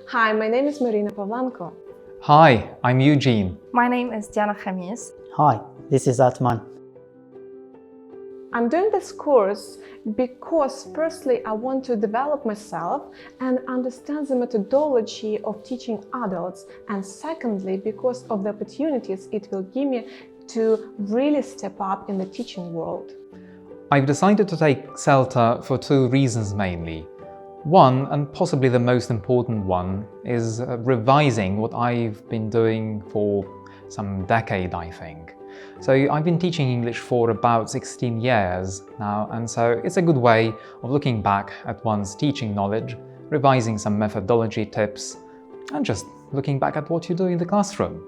Hi, my name is Marina Pavlenko. Hi, I'm Eugene. My name is Diana Khamis. Hi, this is Atman. I'm doing this course because firstly I want to develop myself and understand the methodology of teaching adults, and secondly because of the opportunities it will give me to really step up in the teaching world. I've decided to take CELTA for two reasons mainly. One, and possibly the most important one, is revising what I've been doing for some decade, I think. So I've been teaching English for about 16 years now, and so it's a good way of looking back at one's teaching knowledge, revising some methodology tips, and just looking back at what you do in the classroom.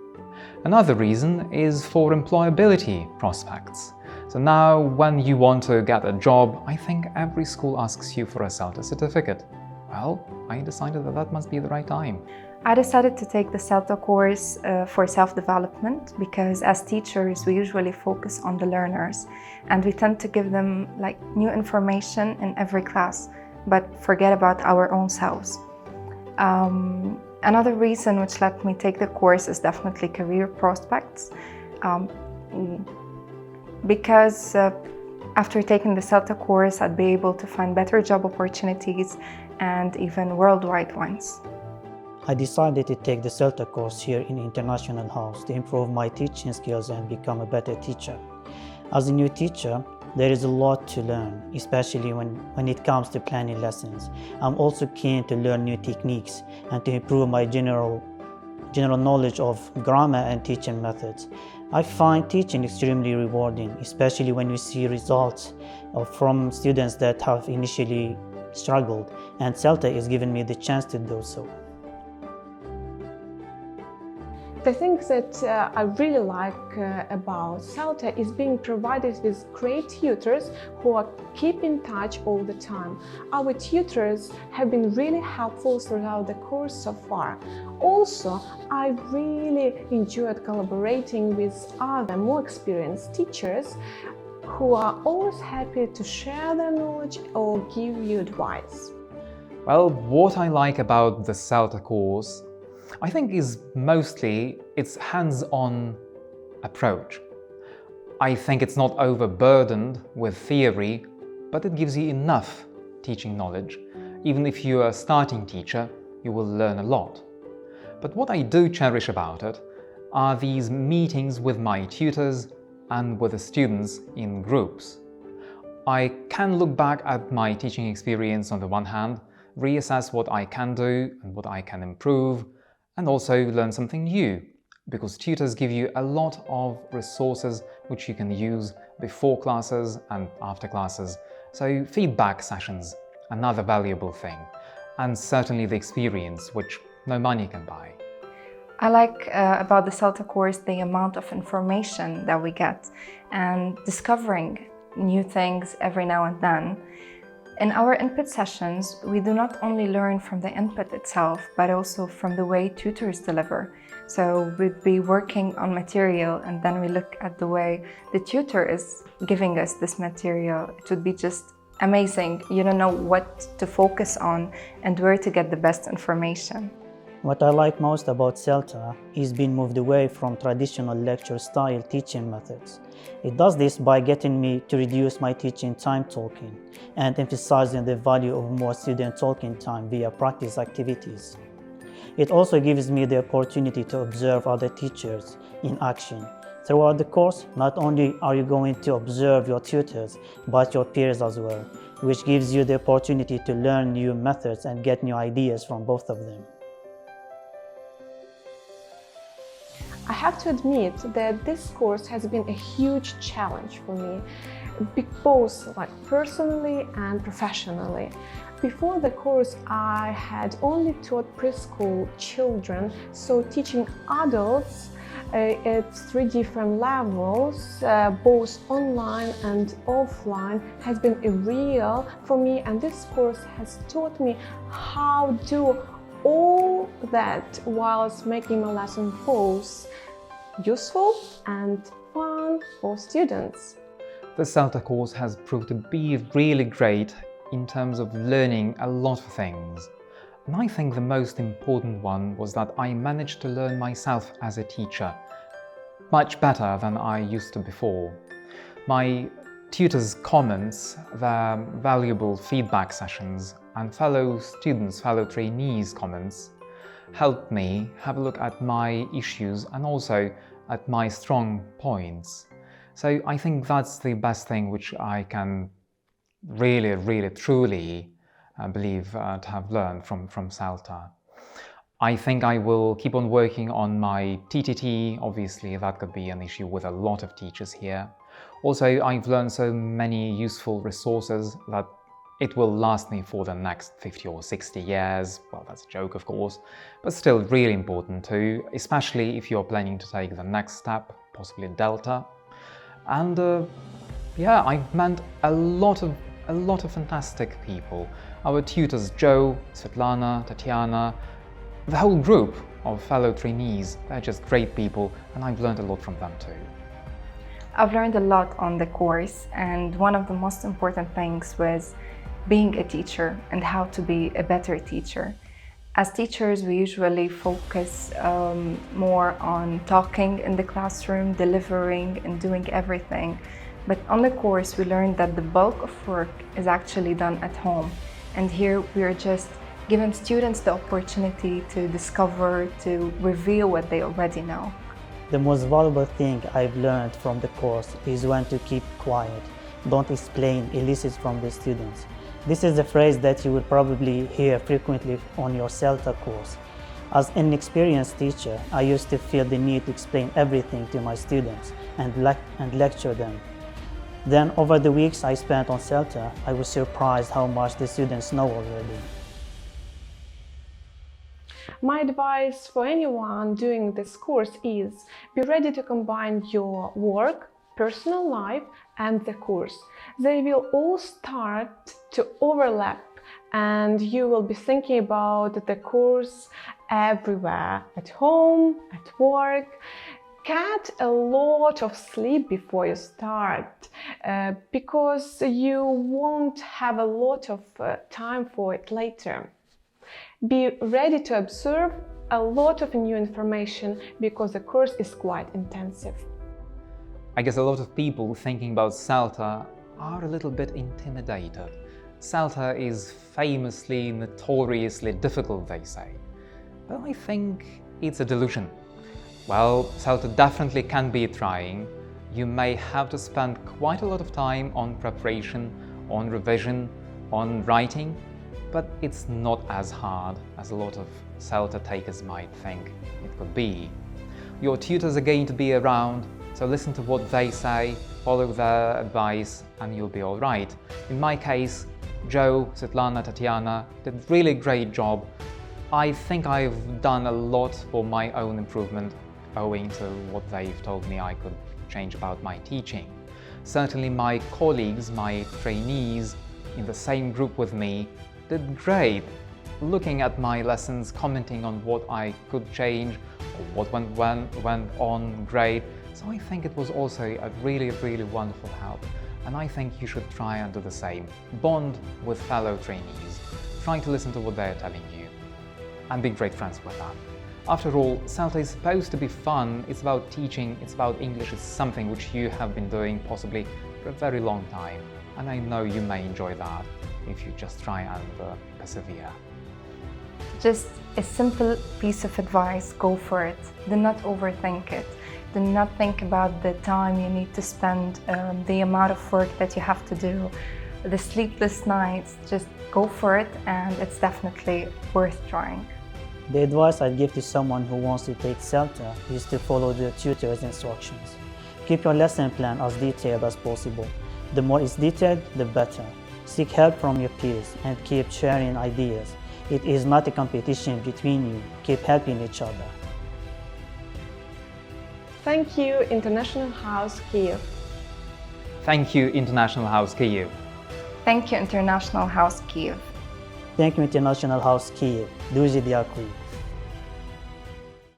Another reason is for employability prospects. So now when you want to get a job, I think every school asks you for a CELTA certificate. Well, I decided that must be the right time. I decided to take the CELTA course for self-development because as teachers we usually focus on the learners and we tend to give them new information in every class but forget about our own selves. Another reason which let me take the course is definitely career prospects because after taking the CELTA course I'd be able to find better job opportunities and even worldwide ones. I decided to take the CELTA course here in International House to improve my teaching skills and become a better teacher. As a new teacher, there is a lot to learn, especially when it comes to planning lessons. I'm also keen to learn new techniques and to improve my general knowledge of grammar and teaching methods. I find teaching extremely rewarding, especially when you see results from students that have initially struggled, and CELTA is giving me the chance to do so. The thing that I really like about CELTA is being provided with great tutors who are keep in touch all the time. Our tutors have been really helpful throughout the course so far. Also, I really enjoyed collaborating with other more experienced teachers who are always happy to share their knowledge or give you advice. Well, what I like about the CELTA course, I think, is mostly its hands-on approach. I think it's not overburdened with theory, but it gives you enough teaching knowledge. Even if you're a starting teacher, you will learn a lot. But what I do cherish about it are these meetings with my tutors and with the students in groups. I can look back at my teaching experience on the one hand, reassess what I can do and what I can improve, and also learn something new, because tutors give you a lot of resources which you can use before classes and after classes. So feedback sessions, another valuable thing, and certainly the experience which no money can buy. I like about the CELTA course the amount of information that we get and discovering new things every now and then. In our input sessions, we do not only learn from the input itself, but also from the way tutors deliver. So we'd be working on material and then we look at the way the tutor is giving us this material. It would be just amazing. You don't know what to focus on and where to get the best information. What I like most about CELTA is being moved away from traditional lecture-style teaching methods. It does this by getting me to reduce my teaching time talking and emphasizing the value of more student talking time via practice activities. It also gives me the opportunity to observe other teachers in action. Throughout the course, not only are you going to observe your tutors, but your peers as well, which gives you the opportunity to learn new methods and get new ideas from both of them. I have to admit that this course has been a huge challenge for me, both personally and professionally. Before the course, I had only taught preschool children, so teaching adults at 3 different levels, both online and offline, has been a real for me, and this course has taught me how to do all that whilst making my lesson both useful and fun for students. The CELTA course has proved to be really great in terms of learning a lot of things. And I think the most important one was that I managed to learn myself as a teacher, much better than I used to before. My tutors' comments, their valuable feedback sessions, and fellow students, fellow trainees' comments helped me have a look at my issues and also at my strong points. So I think that's the best thing which I can really, truly believe to have learned from CELTA. I think I will keep on working on my TTT. Obviously, that could be an issue with a lot of teachers here. Also, I've learned so many useful resources that it will last me for the next 50 or 60 years. Well, that's a joke, of course, but still really important too, especially if you're planning to take the next step, possibly Delta. And yeah, I've met a lot of fantastic people. Our tutors, Joe, Svetlana, Tatiana, the whole group of fellow trainees, they're just great people, and I've learned a lot from them too. I've learned a lot on the course, and one of the most important things was being a teacher and how to be a better teacher. As teachers, we usually focus more on talking in the classroom, delivering and doing everything. But on the course, we learned that the bulk of work is actually done at home. And here we are just giving students the opportunity to discover, to reveal what they already know. The most valuable thing I've learned from the course is when to keep quiet, don't explain, elicit from the students. This is a phrase that you will probably hear frequently on your CELTA course. As an experienced teacher, I used to feel the need to explain everything to my students and lecture them. Then, over the weeks I spent on CELTA, I was surprised how much the students know already. My advice for anyone doing this course is be ready to combine your work, personal life, and the course. They will all start to overlap, and you will be thinking about the course everywhere, at home, at work. Get a lot of sleep before you start, because you won't have a lot of time for it later. Be ready to observe a lot of new information because the course is quite intensive. I guess a lot of people thinking about CELTA are a little bit intimidated. CELTA is famously, notoriously difficult, they say. But I think it's a delusion. Well, CELTA definitely can be trying. You may have to spend quite a lot of time on preparation, on revision, on writing, but it's not as hard as a lot of CELTA takers might think it could be. Your tutors are going to be around, so listen to what they say, follow their advice, and you'll be all right. In my case, Joe, Svetlana, Tatiana did a really great job. I think I've done a lot for my own improvement, owing to what they've told me I could change about my teaching. Certainly my colleagues, my trainees in the same group with me did great, looking at my lessons, commenting on what I could change, or what went on great. So I think it was also a really wonderful help, and I think you should try and do the same. Bond with fellow trainees, try to listen to what they're telling you, and be great friends with them. After all, CELTA is supposed to be fun, it's about teaching, it's about English, it's something which you have been doing possibly for a very long time, and I know you may enjoy that if you just try and persevere. Just a simple piece of advice, go for it. Do not overthink it. Do not think about the time you need to spend, the amount of work that you have to do, the sleepless nights. Just go for it, and it's definitely worth trying. The advice I'd give to someone who wants to take CELTA is to follow the tutor's instructions. Keep your lesson plan as detailed as possible. The more it's detailed, the better. Seek help from your peers and keep sharing ideas. It is not a competition between you. Keep helping each other. Thank you, International House Kyiv. Thank you, International House Kyiv. Thank you, International House Kyiv. Thank you, International House Kyiv. Дуже дякую.